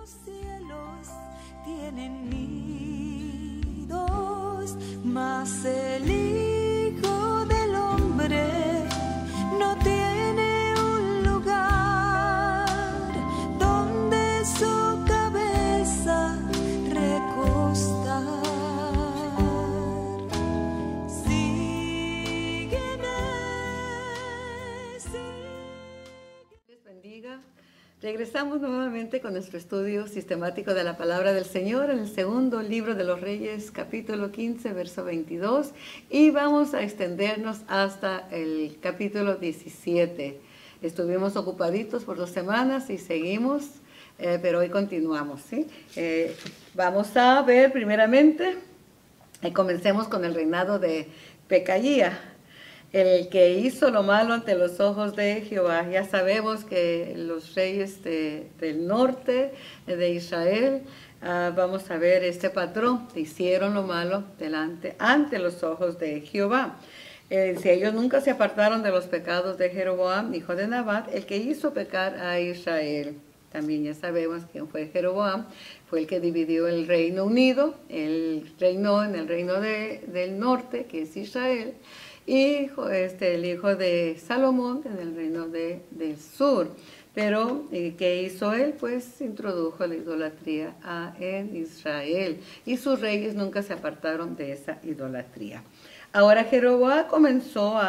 cielos tienen nidos, mas el Hijo del Hombre no tiene un lugar donde su cabeza recostar. Sígueme, Les bendiga. Regresamos nuevamente con nuestro estudio sistemático de la Palabra del Señor en el segundo libro de los Reyes, capítulo 15, verso 22, y vamos a extendernos hasta el capítulo 17. Estuvimos ocupaditos por 2 semanas y seguimos, pero hoy continuamos, ¿sí? Vamos a ver primeramente, comencemos con el reinado de Pekaía, el que hizo lo malo ante los ojos de Jehová. Ya sabemos que los reyes del norte de Israel, vamos a ver este patrón, hicieron lo malo ante los ojos de Jehová. Si ellos nunca se apartaron de los pecados de Jeroboam, hijo de Nabat, el que hizo pecar a Israel. También ya sabemos quién fue Jeroboam, fue el que dividió el Reino Unido, él reinó en el reino del norte, que es Israel, y el hijo de Salomón en el reino del sur. Pero, ¿qué hizo él? Pues introdujo la idolatría en Israel, y sus reyes nunca se apartaron de esa idolatría. Ahora Jeroboam comenzó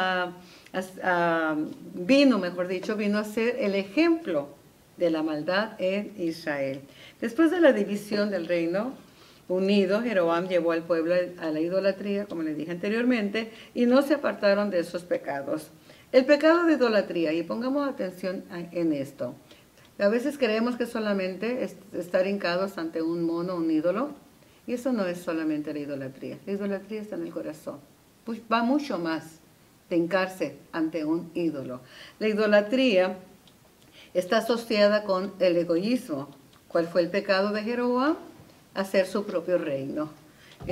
vino a ser el ejemplo de la maldad en Israel. Después de la división del Reino Unido, Jeroboam llevó al pueblo a la idolatría, como les dije anteriormente, y no se apartaron de esos pecados. El pecado de idolatría, y pongamos atención en esto. A veces creemos que solamente es estar hincados ante un mono, un ídolo, y eso no es solamente la idolatría. La idolatría está en el corazón. Pues va mucho más de hincarse ante un ídolo. La idolatría está asociada con el egoísmo. ¿Cuál fue el pecado de Jeroboam? Hacer su propio reino,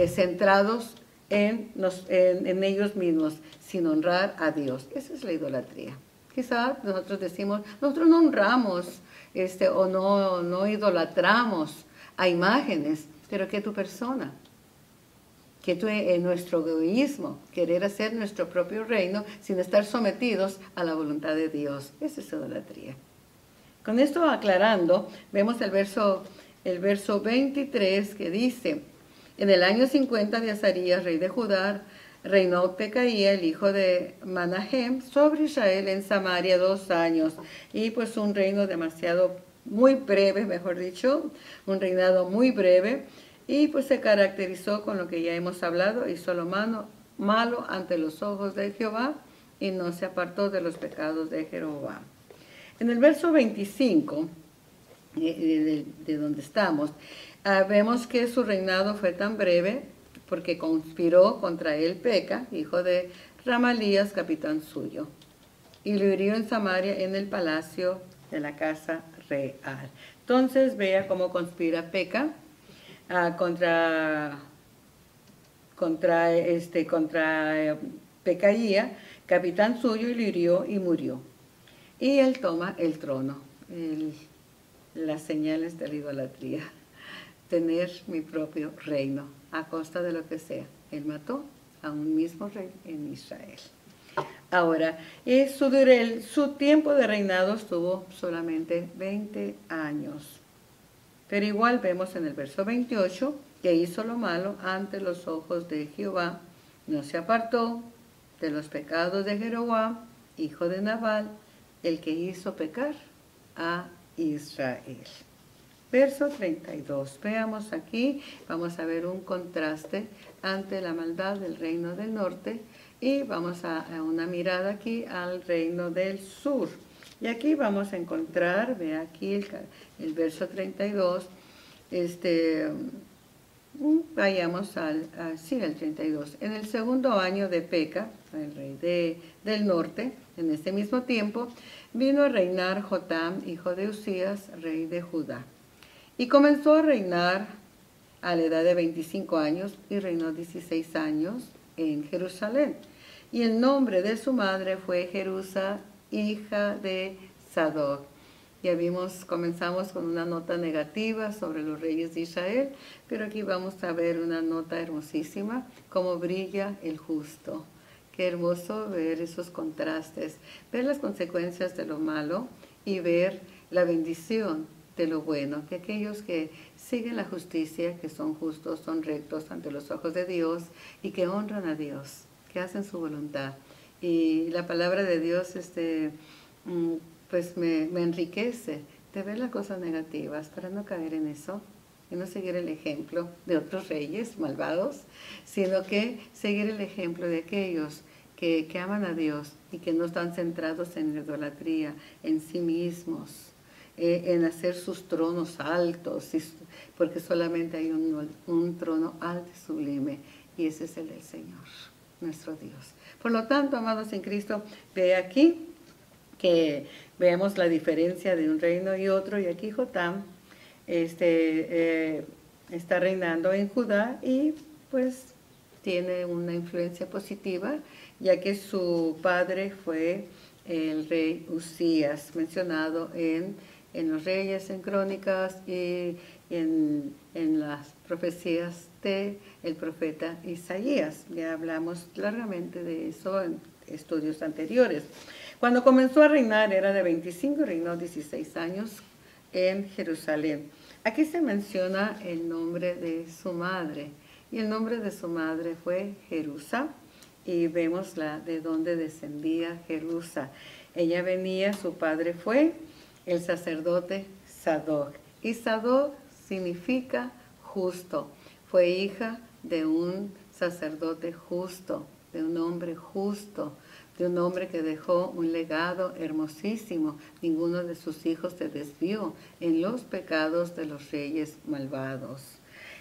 centrados en ellos mismos, sin honrar a Dios. Esa es la idolatría. Quizás nosotros decimos, nosotros no honramos o no idolatramos a imágenes, pero que tu persona, que nuestro egoísmo, querer hacer nuestro propio reino sin estar sometidos a la voluntad de Dios. Esa es idolatría. Con esto aclarando, vemos el verso 23 que dice: en el año 50 de Azarías, rey de Judá, reinó Pekaía, el hijo de Manahem, sobre Israel en Samaria 2 años. Y pues un reino muy breve, mejor dicho, un reinado muy breve. Y pues se caracterizó con lo que ya hemos hablado, hizo lo malo ante los ojos de Jehová y no se apartó de los pecados de Jeroboam. En el verso 25, de donde estamos, vemos que su reinado fue tan breve porque conspiró contra él Peca, hijo de Ramalías, capitán suyo, y lo hirió en Samaria en el palacio de la casa real. Entonces vea cómo conspira Peca contra Pekaía, capitán suyo, y lo hirió y murió. Y él toma el trono, las señales de la idolatría, tener mi propio reino, a costa de lo que sea. Él mató a un mismo rey en Israel. Ahora, su tiempo de reinado estuvo solamente 20 años. Pero igual vemos en el verso 28 que hizo lo malo ante los ojos de Jehová, no se apartó de los pecados de Jeroboam, hijo de Nabat, el que hizo pecar a Israel. Verso 32. Veamos aquí, vamos a ver un contraste ante la maldad del reino del norte y vamos a una mirada aquí al reino del sur. Y aquí vamos a encontrar, ve aquí el verso 32, vayamos al 32. En el segundo año de Peca, el rey del norte, en este mismo tiempo, vino a reinar Jotam, hijo de Usías, rey de Judá. Y comenzó a reinar a la edad de 25 años y reinó 16 años en Jerusalén. Y el nombre de su madre fue Jerusa, hija de Sadoc. Comenzamos con una nota negativa sobre los reyes de Israel, pero aquí vamos a ver una nota hermosísima, cómo brilla el justo. Qué hermoso ver esos contrastes, ver las consecuencias de lo malo y ver la bendición de lo bueno, que aquellos que siguen la justicia, que son justos, son rectos ante los ojos de Dios y que honran a Dios, que hacen su voluntad. Y la palabra de Dios pues me enriquece de ver las cosas negativas para no caer en eso y no seguir el ejemplo de otros reyes malvados, sino que seguir el ejemplo de aquellos que aman a Dios y que no están centrados en la idolatría, en sí mismos, en hacer sus tronos altos, porque solamente hay un trono alto y sublime, y ese es el del Señor, nuestro Dios. Por lo tanto, amados en Cristo, ve aquí que veamos la diferencia de un reino y otro, y aquí Jotam está reinando en Judá y pues tiene una influencia positiva, ya que su padre fue el rey Usías, mencionado en los Reyes, en Crónicas y en las profecías del profeta Isaías. Ya hablamos largamente de eso en estudios anteriores. Cuando comenzó a reinar era de 25, reinó 16 años en Jerusalén. Aquí se menciona el nombre de su madre, y el nombre de su madre fue Jerusa, y vemos de dónde descendía Jerusa. Ella venía, su padre fue el sacerdote Sadoc, y Sadoc significa justo. Fue hija de un sacerdote justo, de un hombre justo, de un hombre que dejó un legado hermosísimo. Ninguno de sus hijos se desvió en los pecados de los reyes malvados.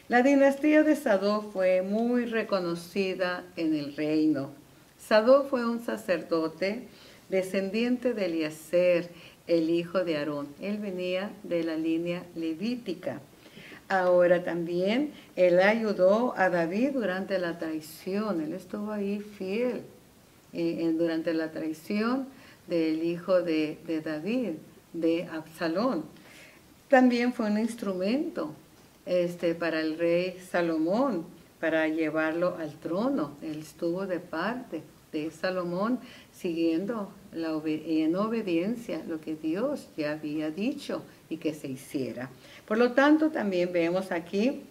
La dinastía de Sadoc fue muy reconocida en el reino. Sadoc fue un sacerdote descendiente de Eliezer, el hijo de Aarón. Él venía de la línea levítica. Ahora también él ayudó a David durante la traición. Él estuvo ahí fiel durante la traición del hijo de David, de Absalón. También fue un instrumento para el rey Salomón, para llevarlo al trono. Él estuvo de parte de Salomón, siguiendo en obediencia lo que Dios ya había dicho y que se hiciera. Por lo tanto, también vemos aquí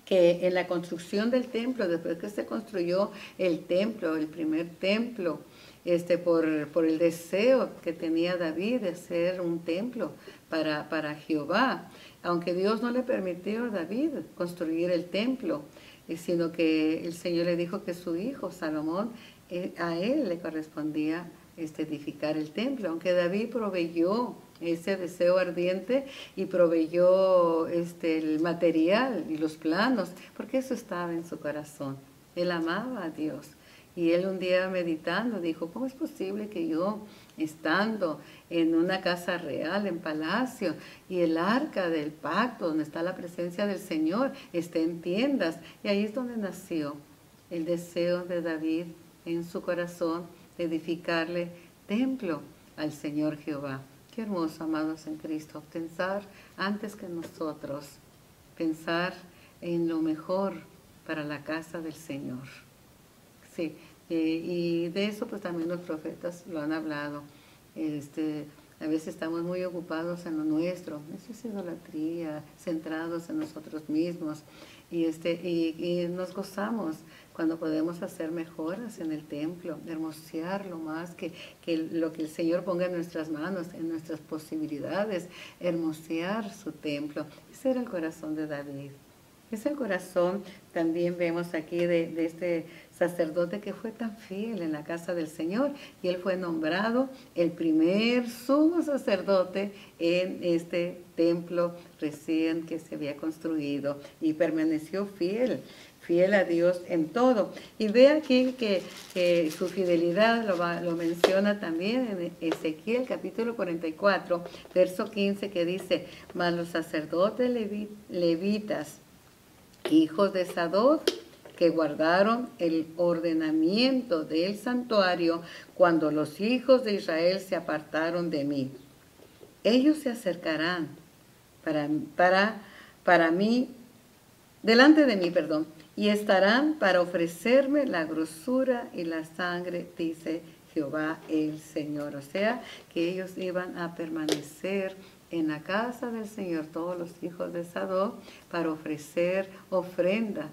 que en la construcción del templo, después que se construyó el templo, el primer templo, por el deseo que tenía David de hacer un templo para Jehová, aunque Dios no le permitió a David construir el templo, sino que el Señor le dijo que su hijo Salomón, a él le correspondía edificar el templo, aunque David proveyó ese deseo ardiente y proveyó el material y los planos, porque eso estaba en su corazón. Él amaba a Dios. Y él un día meditando dijo, ¿cómo es posible que yo, estando en una casa real, en palacio, y el arca del pacto, donde está la presencia del Señor, esté en tiendas? Y ahí es donde nació el deseo de David en su corazón de edificarle templo al Señor Jehová. Qué hermoso, amados en Cristo, pensar antes que nosotros, pensar en lo mejor para la casa del Señor. Sí, y de eso pues también los profetas lo han hablado. A veces estamos muy ocupados en lo nuestro, eso es idolatría, centrados en nosotros mismos, y nos gozamos cuando podemos hacer mejoras en el templo, hermosearlo más que lo que el Señor ponga en nuestras manos, en nuestras posibilidades, hermosear su templo. Ese era el corazón de David. Es el corazón, también vemos aquí, de este sacerdote que fue tan fiel en la casa del Señor, y él fue nombrado el primer sumo sacerdote en este templo recién que se había construido, y permaneció fiel a Dios en todo. Y ve aquí que su fidelidad lo menciona también en Ezequiel capítulo 44, verso 15, que dice, mas los sacerdotes levitas, hijos de Sadoc, que guardaron el ordenamiento del santuario cuando los hijos de Israel se apartaron de mí. ellos se acercarán para mí, delante de mí, perdón, y estarán para ofrecerme la grosura y la sangre, dice Jehová el Señor. O sea, que ellos iban a permanecer en la casa del Señor, todos los hijos de Sadoc, para ofrecer ofrenda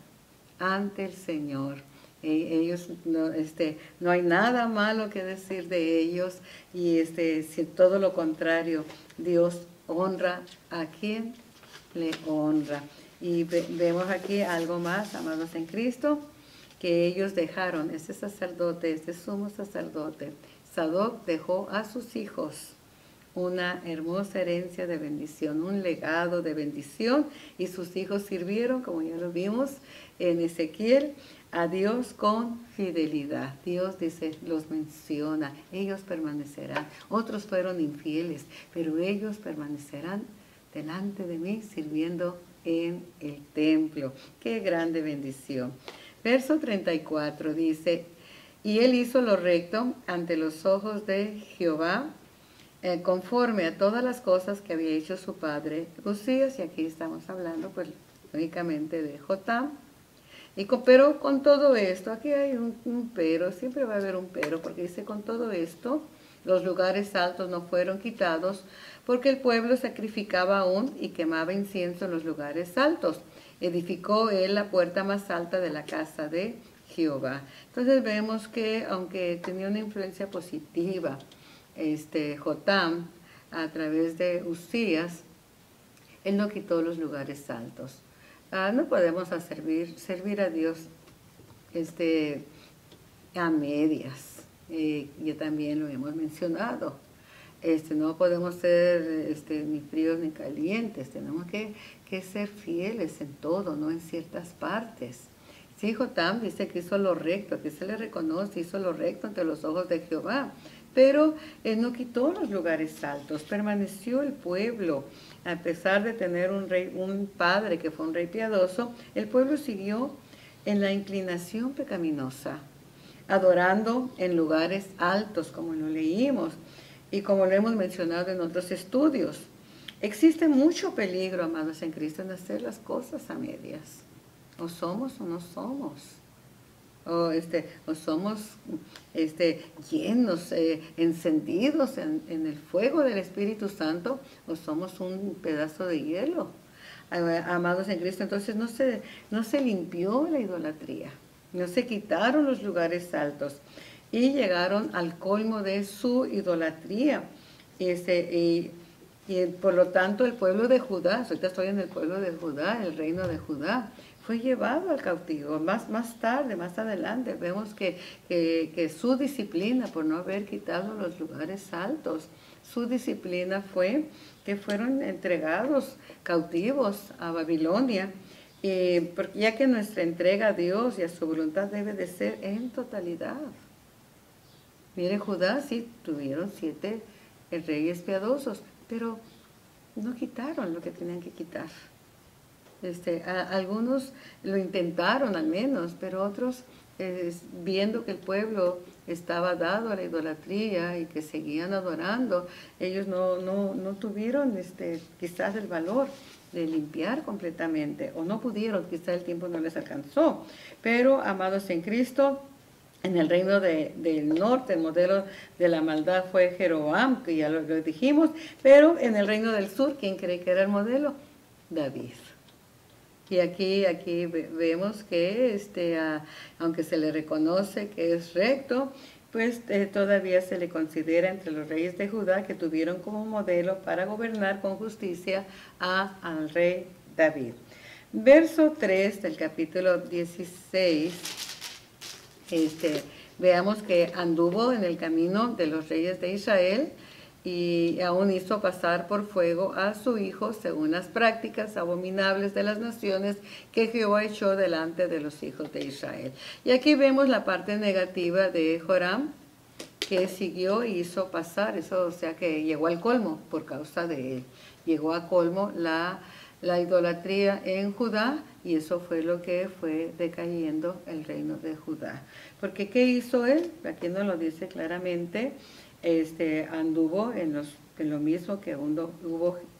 ante el Señor. Ellos, no hay nada malo que decir de ellos, y si todo lo contrario, Dios honra a quien le honra. Y vemos aquí algo más, amados en Cristo, que ellos dejaron, ese sacerdote, este sumo sacerdote, Sadoc dejó a sus hijos una hermosa herencia de bendición, un legado de bendición, y sus hijos sirvieron, como ya lo vimos en Ezequiel, a Dios con fidelidad. Dios dice, los menciona, ellos permanecerán. Otros fueron infieles, pero ellos permanecerán delante de mí sirviendo en el templo. Qué grande bendición. Verso 34 dice, y él hizo lo recto ante los ojos de Jehová, conforme a todas las cosas que había hecho su padre Uzías. Y aquí estamos hablando pues únicamente de Jotam. Pero con todo esto, aquí hay un pero, siempre va a haber un pero, porque dice, con todo esto, los lugares altos no fueron quitados, porque el pueblo sacrificaba aún y quemaba incienso en los lugares altos. Edificó él la puerta más alta de la casa de Jehová. Entonces vemos que, aunque tenía una influencia positiva, Jotam, a través de Uzías, él no quitó los lugares altos. No podemos servir a Dios a medias. Ya también lo hemos mencionado. No podemos ser ni fríos ni calientes. Tenemos que ser fieles en todo, no en ciertas partes. Sí, Jotam dice que hizo lo recto, que se le reconoce, hizo lo recto ante los ojos de Jehová. Pero él no quitó los lugares altos, permaneció el pueblo. A pesar de tener un padre que fue un rey piadoso, el pueblo siguió en la inclinación pecaminosa, adorando en lugares altos, como lo leímos y como lo hemos mencionado en otros estudios. Existe mucho peligro, amados en Cristo, en hacer las cosas a medias. O somos o no somos. O somos llenos, encendidos en el fuego del Espíritu Santo, o somos un pedazo de hielo, amados en Cristo. Entonces no se limpió la idolatría, no se quitaron los lugares altos, y llegaron al colmo de su idolatría. Y por lo tanto el pueblo de Judá, ahorita estoy en el pueblo de Judá, el reino de Judá, fue llevado al cautivo. Más tarde, más adelante, vemos que su disciplina, por no haber quitado los lugares altos, su disciplina fue que fueron entregados cautivos a Babilonia, ya que nuestra entrega a Dios y a su voluntad debe de ser en totalidad. Mire, Judá sí tuvieron 7 reyes piadosos, pero no quitaron lo que tenían que quitar. Algunos lo intentaron al menos, pero otros, viendo que el pueblo estaba dado a la idolatría y que seguían adorando, ellos no tuvieron quizás el valor de limpiar completamente, o no pudieron, quizás el tiempo no les alcanzó. Pero, amados en Cristo, en el reino del norte, el modelo de la maldad fue Jeroboam, que ya lo dijimos, pero en el reino del sur, ¿quién cree que era el modelo? David. Y aquí vemos que aunque se le reconoce que es recto, pues todavía se le considera entre los reyes de Judá que tuvieron como modelo para gobernar con justicia al rey David. Verso 3 del capítulo 16, veamos que anduvo en el camino de los reyes de Israel, y aún hizo pasar por fuego a su hijo según las prácticas abominables de las naciones que Jehová echó delante de los hijos de Israel. Y aquí vemos la parte negativa de Joram, que siguió y hizo pasar eso, o sea que llegó al colmo por causa de él. Llegó a colmo la idolatría en Judá, y eso fue lo que fue decayendo el reino de Judá. Porque ¿qué hizo él? Aquí nos lo dice claramente. Anduvo en los en lo mismo que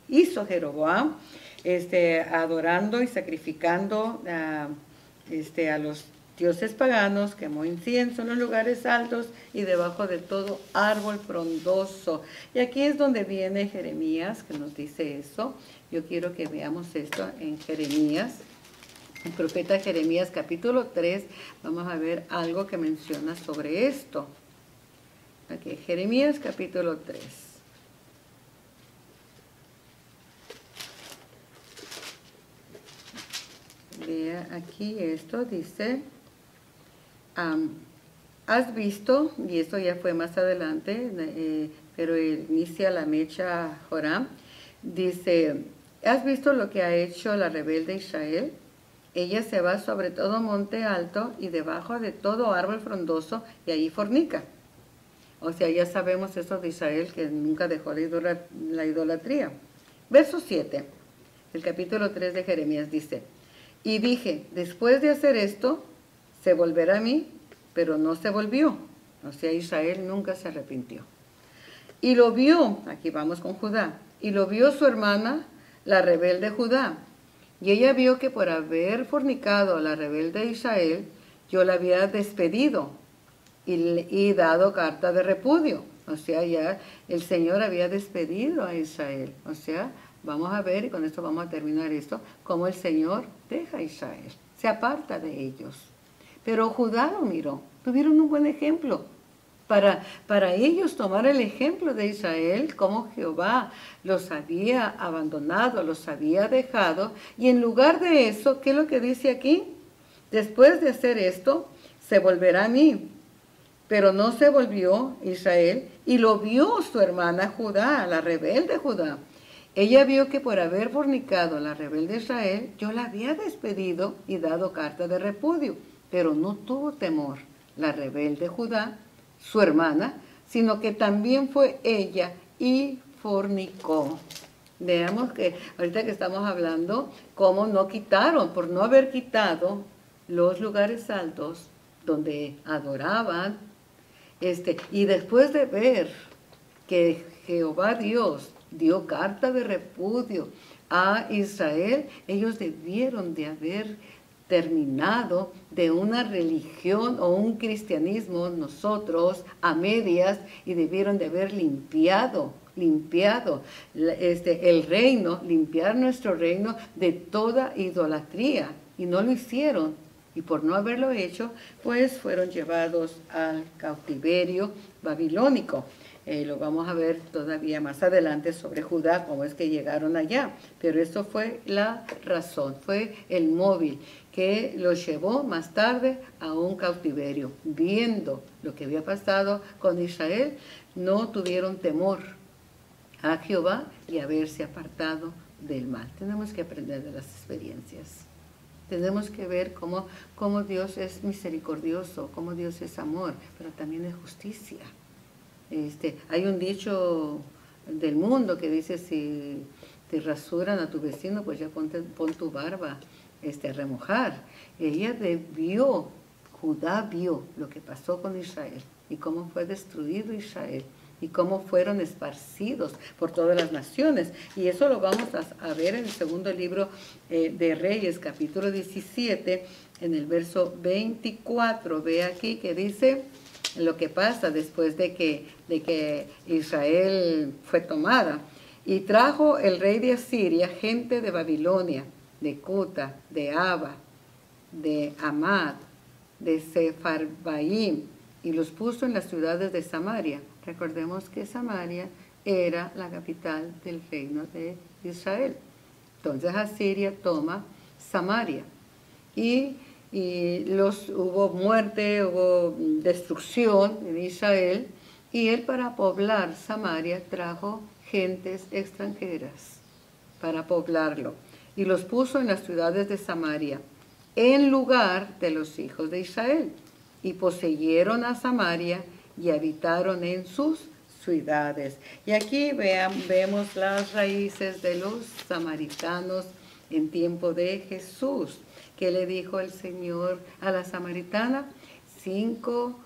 hizo Jeroboam, adorando y sacrificando a los dioses paganos, quemó incienso en los lugares altos y debajo de todo árbol frondoso. Y aquí es donde viene Jeremías, que nos dice eso. Yo quiero que veamos esto en Jeremías, el profeta Jeremías capítulo 3. Vamos a ver algo que menciona sobre esto. Aquí, Jeremías capítulo 3. Vea aquí esto, dice, has visto, y esto ya fue más adelante, pero inicia la mecha Joram, dice, ¿has visto lo que ha hecho la rebelde Israel? Ella se va sobre todo monte alto y debajo de todo árbol frondoso y allí fornica. O sea, ya sabemos eso de Israel, que nunca dejó la idolatría. Verso 7, el capítulo 3 de Jeremías dice, y dije, después de hacer esto, se volverá a mí, pero no se volvió. O sea, Israel nunca se arrepintió. Y lo vio, aquí vamos con Judá, y lo vio su hermana, la rebelde Judá. Y ella vio que por haber fornicado a la rebelde Israel, yo la había despedido y dado carta de repudio. O sea, ya el Señor había despedido a Israel. O sea, vamos a ver, y con esto vamos a terminar esto, cómo el Señor deja a Israel, se aparta de ellos. Pero Judá lo miró, tuvieron un buen ejemplo. Para ellos tomar el ejemplo de Israel, cómo Jehová los había abandonado, los había dejado, y en lugar de eso, ¿qué es lo que dice aquí? Después de hacer esto, se volverá a mí. Pero no se volvió Israel, y lo vio su hermana Judá, la rebelde Judá. Ella vio que por haber fornicado a la rebelde Israel, yo la había despedido y dado carta de repudio, pero no tuvo temor la rebelde Judá, su hermana, sino que también fue ella y fornicó. Veamos que ahorita que estamos hablando, cómo no quitaron, por no haber quitado los lugares altos donde adoraban, y después de ver que Jehová Dios dio carta de repudio a Israel, ellos debieron de haber terminado de una religión o un cristianismo nosotros a medias, y debieron de haber limpiado el reino, limpiar nuestro reino de toda idolatría, y no lo hicieron. Y por no haberlo hecho, pues fueron llevados al cautiverio babilónico. Lo vamos a ver todavía más adelante sobre Judá, cómo es que llegaron allá. Pero esto fue la razón, fue el móvil que los llevó más tarde a un cautiverio. Viendo lo que había pasado con Israel, no tuvieron temor a Jehová y haberse apartado del mal. Tenemos que aprender de las experiencias. Tenemos que ver cómo Dios es misericordioso, cómo Dios es amor, pero también es justicia. Hay un dicho del mundo que dice, si te rasuran a tu vecino, pues ya pon tu barba a remojar. Judá vio lo que pasó con Israel y cómo fue destruido Israel y cómo fueron esparcidos por todas las naciones. Y eso lo vamos a ver en el segundo libro de Reyes, capítulo 17, en el verso 24. Ve aquí que dice lo que pasa después de que Israel fue tomada. Y trajo el rey de Asiria gente de Babilonia, de Cuta, de Aba, de Amad, de Sefarbaim, y los puso en las ciudades de Samaria. Recordemos que Samaria era la capital del reino de Israel. Entonces Asiria toma Samaria y hubo muerte, hubo destrucción en Israel, y él, para poblar Samaria, trajo gentes extranjeras para poblarlo y los puso en las ciudades de Samaria en lugar de los hijos de Israel, y poseyeron a Samaria y habitaron en sus ciudades. Y aquí vemos las raíces de los samaritanos en tiempo de Jesús. ¿Qué le dijo el Señor a la samaritana? 5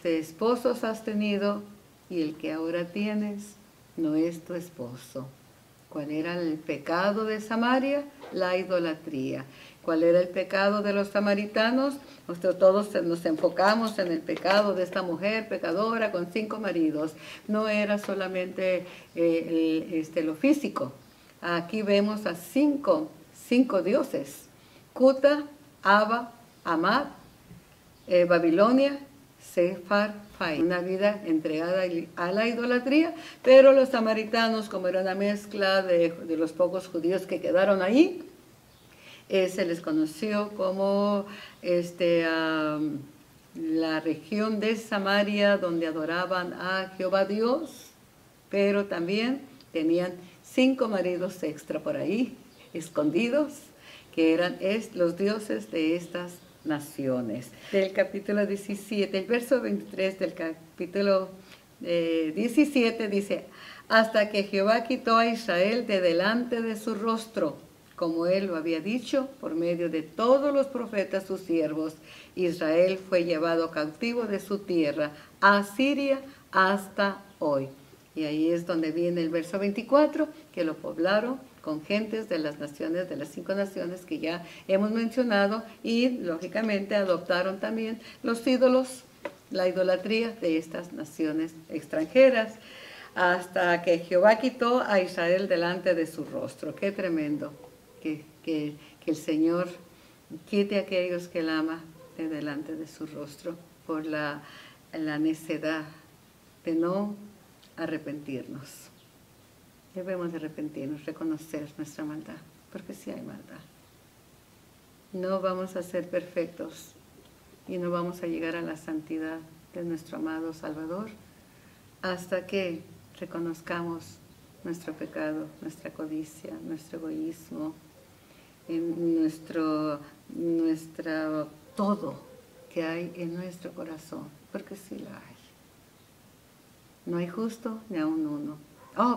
esposos has tenido, y el que ahora tienes no es tu esposo. ¿Cuál era el pecado de Samaria? La idolatría. ¿Cuál era el pecado de los samaritanos? Todos nos enfocamos en el pecado de esta mujer pecadora con 5 maridos. No era solamente lo físico. Aquí vemos a cinco dioses: Cuta, Aba, Amad, Babilonia, Sepharvaim. Una vida entregada a la idolatría, pero los samaritanos, como era una mezcla de los pocos judíos que quedaron ahí, se les conoció como la región de Samaria, donde adoraban a Jehová Dios, pero también tenían 5 maridos extra por ahí, escondidos, que eran los dioses de estas naciones. Del capítulo 17, el verso 23 del capítulo 17 dice: hasta que Jehová quitó a Israel de delante de su rostro, como él lo había dicho por medio de todos los profetas sus siervos. Israel fue llevado cautivo de su tierra a Siria hasta hoy. Y ahí es donde viene el verso 24, que lo poblaron con gentes de las naciones, de las 5 naciones que ya hemos mencionado, y lógicamente adoptaron también los ídolos, la idolatría de estas naciones extranjeras, hasta que Jehová quitó a Israel delante de su rostro. Qué tremendo que el Señor quite a aquellos que él ama de delante de su rostro por la necedad de no arrepentirnos. Debemos arrepentirnos, reconocer nuestra maldad, porque sí hay maldad. No vamos a ser perfectos y no vamos a llegar a la santidad de nuestro amado Salvador hasta que reconozcamos nuestro pecado, nuestra codicia, nuestro egoísmo, todo que hay en nuestro corazón, porque sí la hay. No hay justo ni aun uno.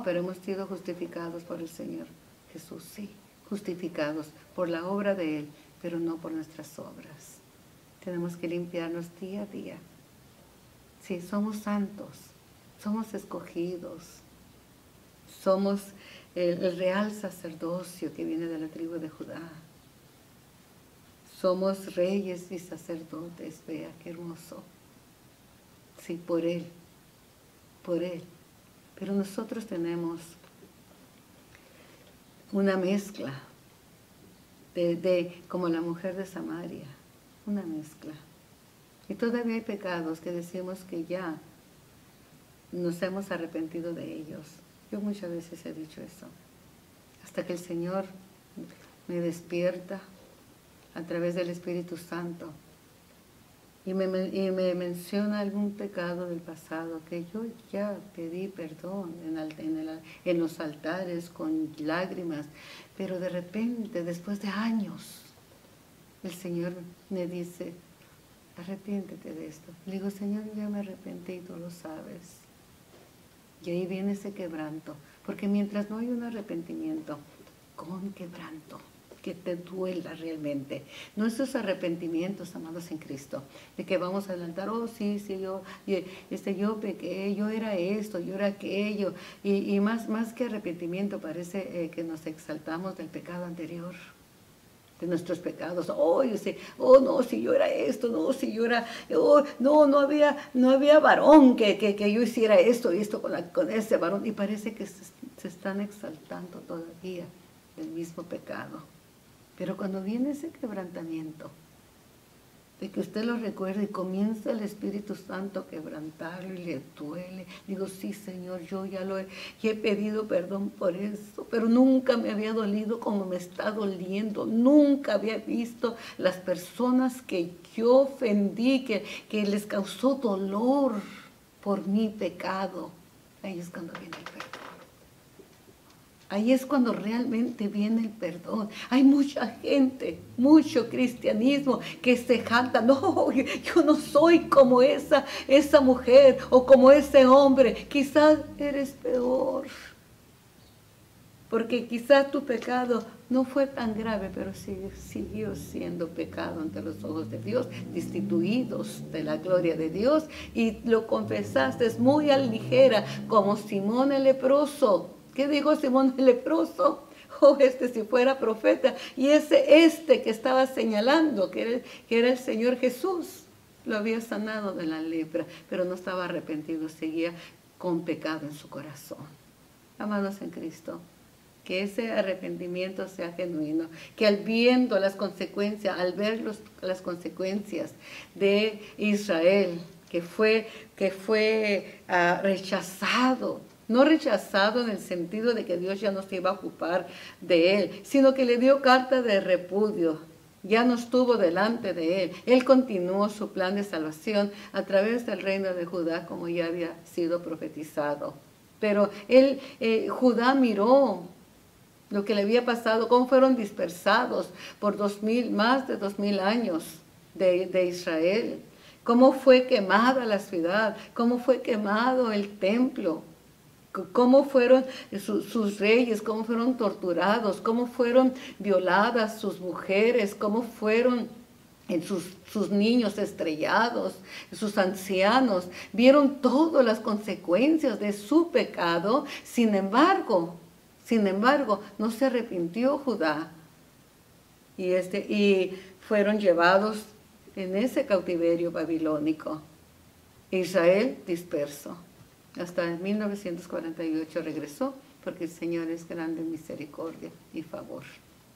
Pero hemos sido justificados por el Señor Jesús, sí, justificados por la obra de Él, pero no por nuestras obras. Tenemos que limpiarnos día a día. Sí, somos santos, somos escogidos, somos el real sacerdocio que viene de la tribu de Judá. Somos reyes y sacerdotes, vea qué hermoso. Sí, por Él. Pero nosotros tenemos una mezcla como la mujer de Samaria, una mezcla. Y todavía hay pecados que decimos que ya nos hemos arrepentido de ellos. Yo muchas veces he dicho eso. Hasta que el Señor me despierta a través del Espíritu Santo y me menciona algún pecado del pasado que yo ya pedí perdón en los altares con lágrimas, pero de repente, después de años, el Señor me dice: arrepiéntete de esto. Le digo: Señor, yo ya me arrepentí y tú lo sabes. Y ahí viene ese quebranto, porque mientras no hay un arrepentimiento con quebranto, que te duela realmente, no esos arrepentimientos, amados en Cristo, de que vamos a adelantar: sí, yo pequé, yo era esto, yo era aquello, y más que arrepentimiento parece que nos exaltamos del pecado anterior, de nuestros pecados. No, si yo era esto, no, si yo era, no había varón que yo hiciera esto con ese varón, y parece que se están exaltando todavía del mismo pecado. Pero cuando viene ese quebrantamiento, de que usted lo recuerde y comienza el Espíritu Santo a quebrantarlo y le duele, digo: sí, Señor, yo ya he pedido perdón por eso, pero nunca me había dolido como me está doliendo. Nunca había visto las personas que yo ofendí, que les causó dolor por mi pecado. Ahí es cuando viene el perdón. Ahí es cuando realmente viene el perdón. Hay mucha gente, mucho cristianismo que se jacta: no, yo no soy como esa mujer o como ese hombre. Quizás eres peor, porque quizás tu pecado no fue tan grave, pero siguió siendo pecado ante los ojos de Dios, destituidos de la gloria de Dios, y lo confesaste muy a ligera, como Simón el leproso. ¿Qué dijo Simón el leproso? Oh, si fuera profeta, y que estaba señalando, que era el Señor Jesús, lo había sanado de la lepra, pero no estaba arrepentido, seguía con pecado en su corazón. Amados en Cristo, que ese arrepentimiento sea genuino, que al ver las consecuencias de Israel, que fue rechazado, no rechazado en el sentido de que Dios ya no se iba a ocupar de él, sino que le dio carta de repudio, ya no estuvo delante de él. Él continuó su plan de salvación a través del reino de Judá, como ya había sido profetizado. Pero Judá miró lo que le había pasado, cómo fueron dispersados por más de 2000 años de Israel, cómo fue quemada la ciudad, cómo fue quemado el templo, cómo fueron sus reyes, cómo fueron torturados, cómo fueron violadas sus mujeres, cómo fueron sus niños estrellados, sus ancianos. Vieron todas las consecuencias de su pecado. Sin embargo, no se arrepintió Judá. Y fueron llevados en ese cautiverio babilónico. Israel disperso. Hasta en 1948 regresó, porque el Señor es grande en misericordia y favor.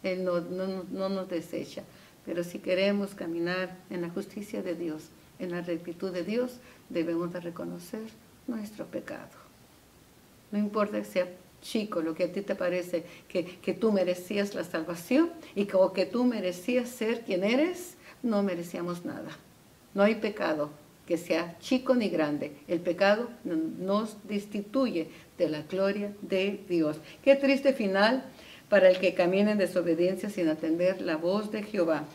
Él no nos desecha. Pero si queremos caminar en la justicia de Dios, en la rectitud de Dios, debemos de reconocer nuestro pecado. No importa que sea chico, lo que a ti te parece que tú merecías la salvación y que tú merecías ser quien eres, no merecíamos nada. No hay pecado que sea chico ni grande. El pecado nos destituye de la gloria de Dios. Qué triste final para el que camina en desobediencia sin atender la voz de Jehová.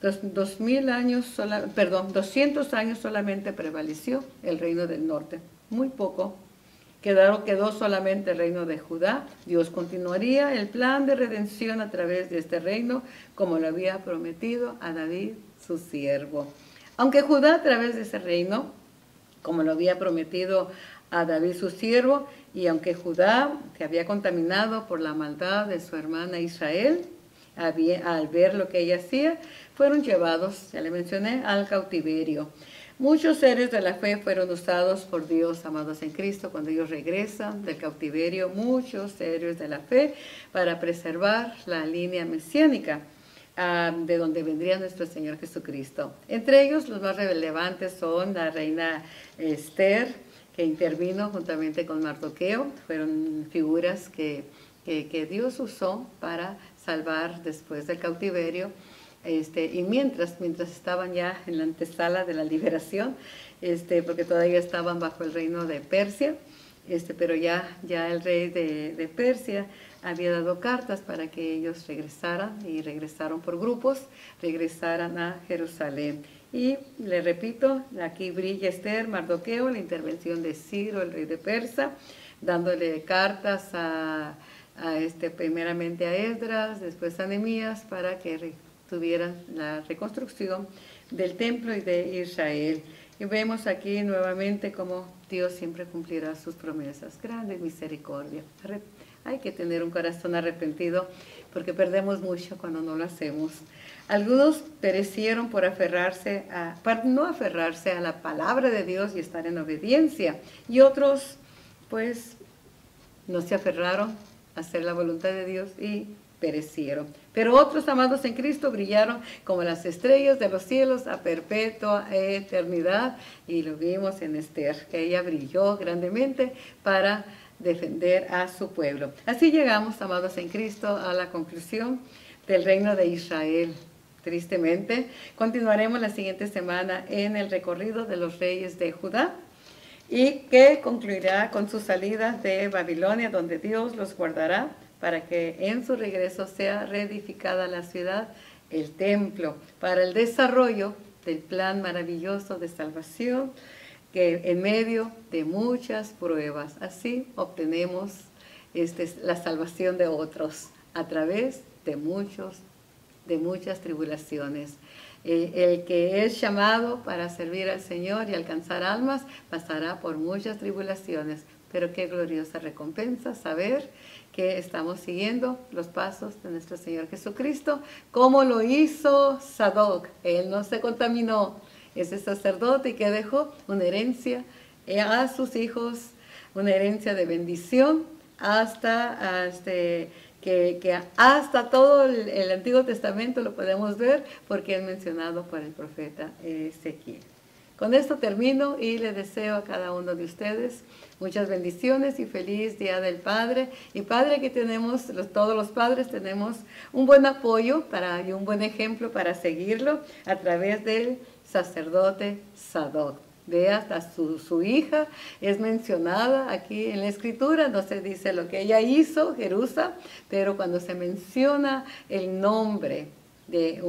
200 años solamente prevaleció el reino del norte. Muy poco. Quedó solamente el reino de Judá. Dios continuaría el plan de redención a través de este reino, como lo había prometido a David, su siervo. Aunque Judá a través de ese reino, como lo había prometido a David su siervo, y aunque Judá se había contaminado por la maldad de su hermana Israel, al ver lo que ella hacía, fueron llevados, ya le mencioné, al cautiverio. Muchos seres de la fe fueron usados por Dios, amados en Cristo, cuando ellos regresan del cautiverio, muchos seres de la fe, para preservar la línea mesiánica, de donde vendría nuestro Señor Jesucristo. Entre ellos, los más relevantes son la reina Esther, que intervino juntamente con Mardoqueo. Fueron figuras que Dios usó para salvar después del cautiverio. Y mientras estaban ya en la antesala de la liberación, porque todavía estaban bajo el reino de Persia, pero ya el rey de Persia había dado cartas para que ellos regresaran, y regresaron por grupos, regresaran a Jerusalén. Y le repito, aquí brilla Esther, Mardoqueo, la intervención de Ciro, el rey de Persia, dándole cartas primeramente a Esdras, después a Nehemías, para que tuvieran la reconstrucción del templo y de Israel. Y vemos aquí nuevamente cómo Dios siempre cumplirá sus promesas. Grande misericordia. Hay que tener un corazón arrepentido, porque perdemos mucho cuando no lo hacemos. Algunos perecieron por no aferrarse a la palabra de Dios y estar en obediencia. Y otros, pues, no se aferraron a hacer la voluntad de Dios y perecieron. Pero otros, amados en Cristo, brillaron como las estrellas de los cielos a perpetua eternidad. Y lo vimos en Esther, que ella brilló grandemente para defender a su pueblo. Así llegamos, amados en Cristo, a la conclusión del reino de Israel. Tristemente, continuaremos la siguiente semana en el recorrido de los reyes de Judá, y que concluirá con su salida de Babilonia, donde Dios los guardará para que en su regreso sea reedificada la ciudad, el templo, para el desarrollo del plan maravilloso de salvación, que en medio de muchas pruebas, así obtenemos la salvación de otros. a través de muchas tribulaciones. El que es llamado para servir al Señor y alcanzar almas pasará por muchas tribulaciones, pero qué gloriosa recompensa saber que estamos siguiendo los pasos de nuestro Señor Jesucristo, como lo hizo Sadoc. Él no se contaminó, ese sacerdote, y que dejó una herencia a sus hijos, una herencia de bendición hasta que hasta todo el Antiguo Testamento lo podemos ver porque es mencionado por el profeta Ezequiel. Con esto termino y le deseo a cada uno de ustedes muchas bendiciones y feliz Día del Padre. Y Padre, que tenemos, todos los padres tenemos un buen apoyo y un buen ejemplo para seguirlo a través del sacerdote Sadoc. Ve hasta su hija, es mencionada aquí en la Escritura, no se dice lo que ella hizo, Jerusa, pero cuando se menciona el nombre de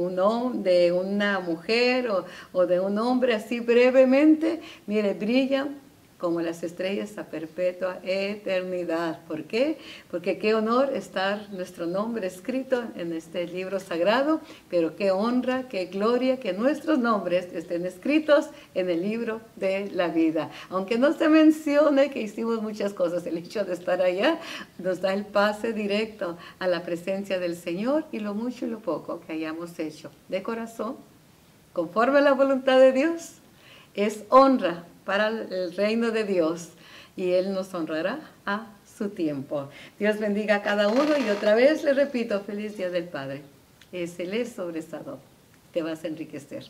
una mujer o de un hombre así brevemente, mire, brillan como las estrellas a perpetua eternidad. ¿Por qué? Porque qué honor estar nuestro nombre escrito en este libro sagrado, pero qué honra, qué gloria que nuestros nombres estén escritos en el libro de la vida. Aunque no se mencione que hicimos muchas cosas, el hecho de estar allá nos da el pase directo a la presencia del Señor y lo mucho y lo poco que hayamos hecho de corazón, conforme a la voluntad de Dios, es honra para el reino de Dios, y Él nos honrará a su tiempo. Dios bendiga a cada uno, y otra vez le repito, feliz Día del Padre. Él es sobresaltador, te vas a enriquecer.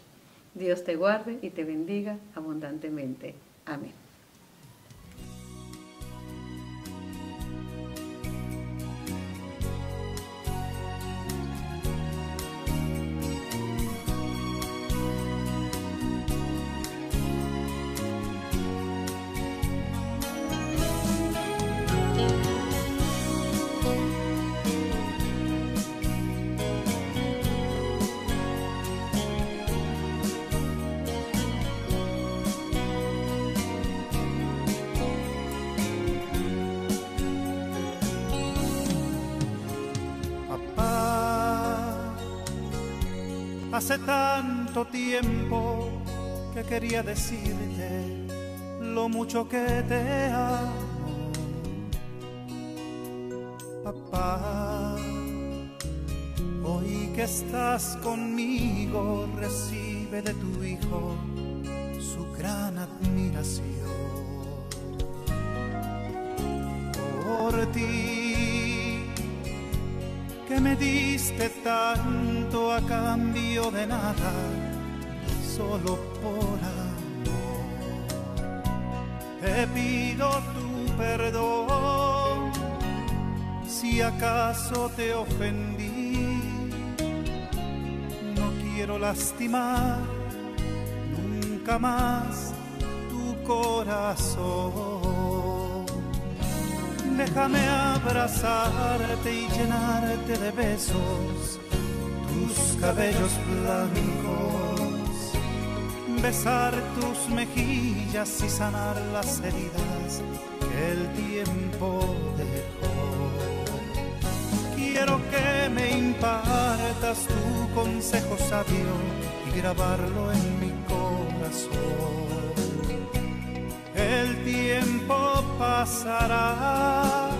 Dios te guarde y te bendiga abundantemente. Amén. Hace tanto tiempo que quería decirte lo mucho que te amo, papá. Hoy que estás conmigo, recibe de tu hijo su gran admiración. Por ti, que me diste tanto a cambio de nada, solo por amor. Te pido tu perdón si acaso te ofendí. No quiero lastimar nunca más tu corazón. Déjame abrazarte y llenarte de besos tus cabellos blancos, besar tus mejillas y sanar las heridas que el tiempo dejó. Quiero que me impartas tu consejo sabio y grabarlo en mi corazón. El tiempo pasará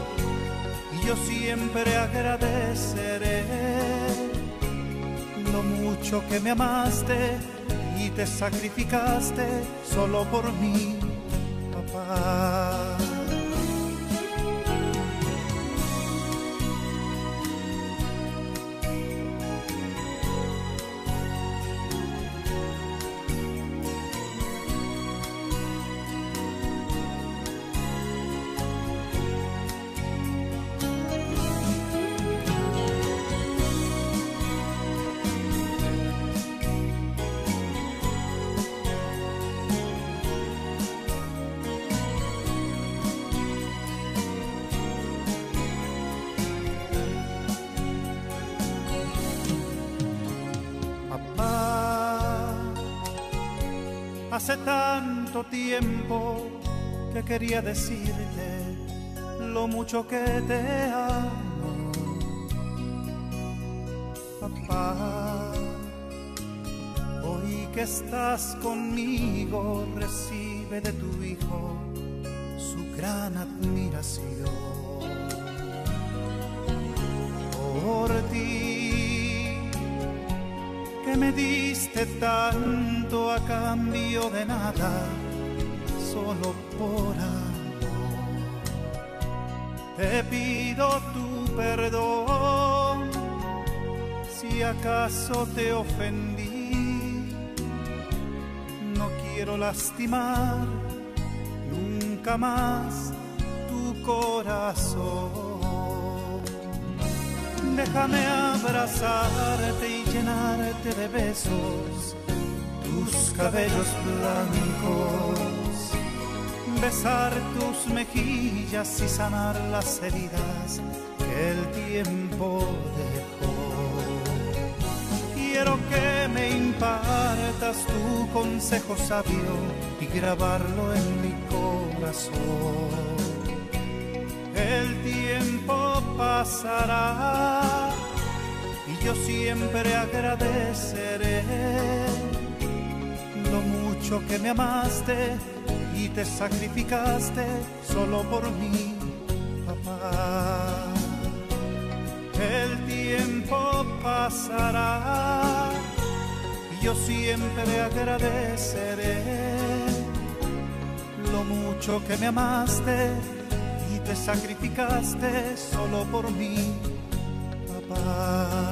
y yo siempre agradeceré lo mucho que me amaste y te sacrificaste solo por mí, papá. Hace tanto tiempo que quería decirte lo mucho que te amo, papá. Hoy que estás conmigo, recibe de tu hijo su gran admiración. Por ti, que me diste tanto a cambio de nada, solo por amor, te pido tu perdón si acaso te ofendí. No quiero lastimar nunca más tu corazón. Déjame abrazarte y llenarte de besos tus cabellos blancos, besar tus mejillas y sanar las heridas que el tiempo dejó. Quiero que me impartas tu consejo sabio y grabarlo en mi corazón. El tiempo pasará y yo siempre agradeceré lo mucho que me amaste y te sacrificaste solo por mí, papá. El tiempo pasará y yo siempre agradeceré lo mucho que me amaste y te sacrificaste solo por mí, papá.